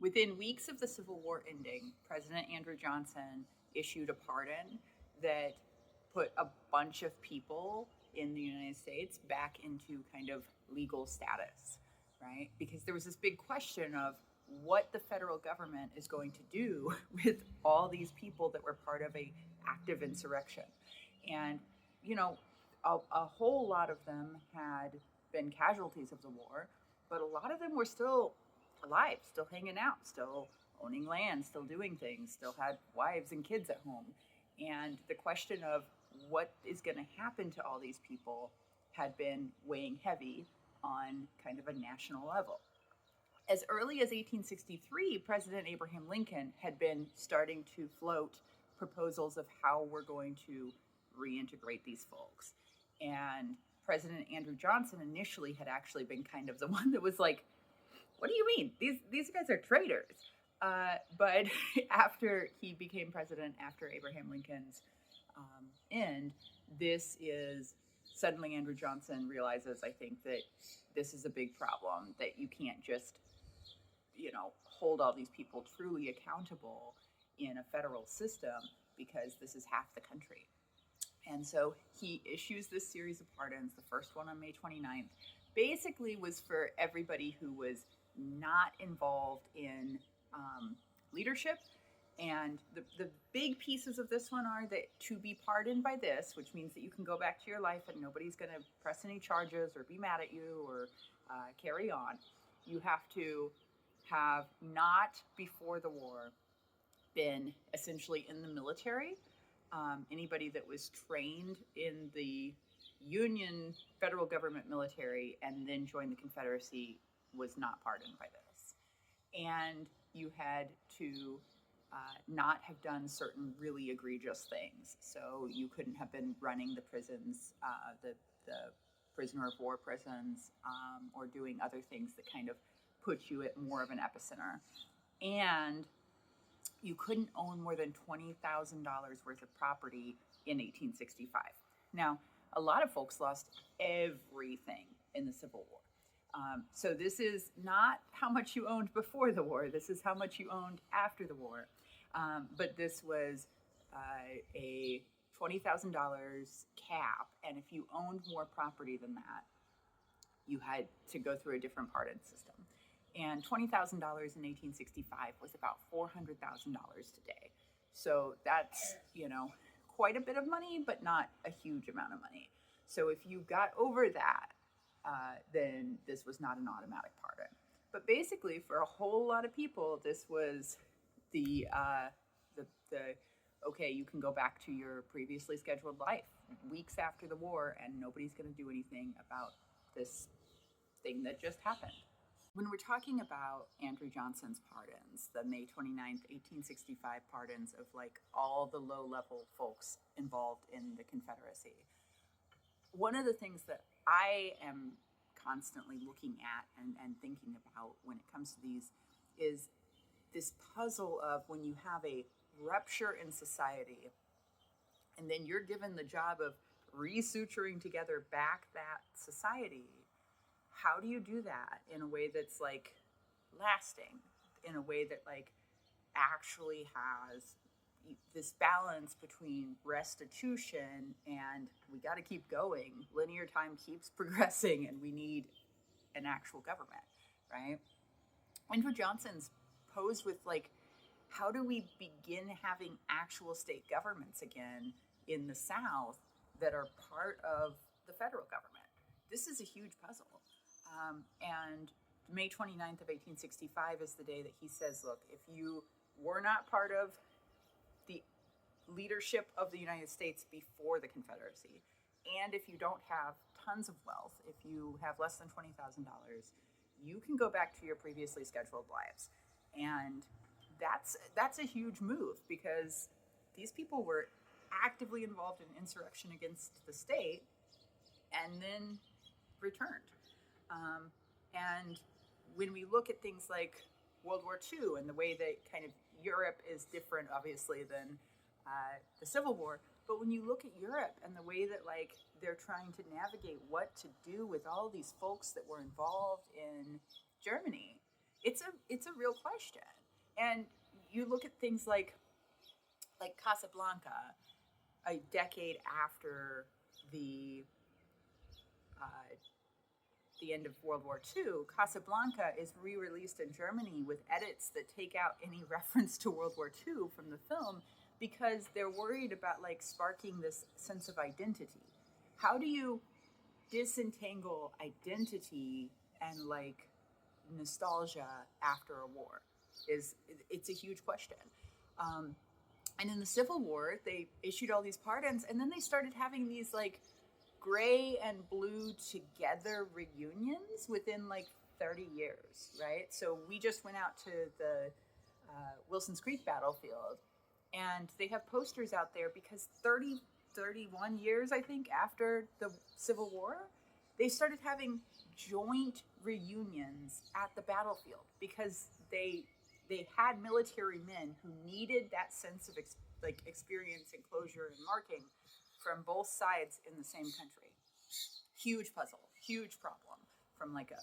Within weeks of the Civil War ending, President Andrew Johnson issued a pardon that put a bunch of people in the United States back into kind of legal status, right? Because there was this big question of what the federal government is going to do with all these people that were part of a active insurrection. And, you know, a whole lot of them had been casualties of the war, but a lot of them were still alive, still hanging out, still owning land, still doing things, still had wives and kids at home. And the question of what is going to happen to all these people had been weighing heavy on kind of a national level. As early as 1863, President Abraham Lincoln had been starting to float proposals of how we're going to reintegrate these folks. And President Andrew Johnson initially had actually been kind of the one that was like, what do you mean? These guys are traitors. But after he became president, after Abraham Lincoln's end, this is suddenly Andrew Johnson realizes, I think, that this is a big problem, that you can't just, hold all these people truly accountable in a federal system because this is half the country. And so he issues this series of pardons. The first one on May 29th basically was for everybody who was not involved in leadership. And the big pieces of this one are that to be pardoned by this, which means that you can go back to your life and nobody's going to press any charges or be mad at you or carry on, you have to have not before the war been essentially in the military. Anybody that was trained in the Union federal government military and then joined the Confederacy was not pardoned by this. And you had to not have done certain really egregious things. So you couldn't have been running the prisons, the prisoner of war prisons, or doing other things that kind of put you at more of an epicenter. And you couldn't own more than $20,000 worth of property in 1865. Now, a lot of folks lost everything in the Civil War. So this is not how much you owned before the war. This is how much you owned after the war. But this was a $20,000 cap. And if you owned more property than that, you had to go through a different pardon system. And $20,000 in 1865 was about $400,000 today. So that's, quite a bit of money, but not a huge amount of money. So if you got over that, then this was not an automatic pardon. But basically, for a whole lot of people, this was the okay, you can go back to your previously scheduled life weeks after the war, and nobody's going to do anything about this thing that just happened. When we're talking about Andrew Johnson's pardons, the May 29th, 1865 pardons of like all the low-level folks involved in the Confederacy, one of the things that I am constantly looking at and thinking about when it comes to these is this puzzle of when you have a rupture in society and then you're given the job of resuturing together back that society. How do you do that in a way that's like lasting, in a way that like actually has this balance between restitution and we got to keep going. Linear time keeps progressing and we need an actual government, right? Andrew Johnson's posed with like, how do we begin having actual state governments again in the South that are part of the federal government? This is a huge puzzle. And May 29th of 1865 is the day that he says, look, if you were not part of the leadership of the United States before the Confederacy, and if you don't have tons of wealth, if you have less than $20,000, you can go back to your previously scheduled lives. And that's a huge move because these people were actively involved in insurrection against the state and then returned. And when we look at things like World War II and the way that kind of Europe is different, obviously, than the Civil War, but when you look at Europe and the way that like they're trying to navigate what to do with all these folks that were involved in Germany, it's a real question. And you look at things like Casablanca, a decade after the uh, the end of World War II, Casablanca is re-released in Germany with edits that take out any reference to World War II from the film because they're worried about like sparking this sense of identity. How do you disentangle identity and like nostalgia after a war? It's a huge question. Um, and in the Civil War, they issued all these pardons, and then they started having these like gray and blue together reunions within like 30 years, right? So we just went out to the Wilson's Creek battlefield, and they have posters out there because 31 years, I think, after the Civil War, they started having joint reunions at the battlefield because they had military men who needed that sense of experience and closure and marking from both sides in the same country. Huge puzzle, huge problem from like a,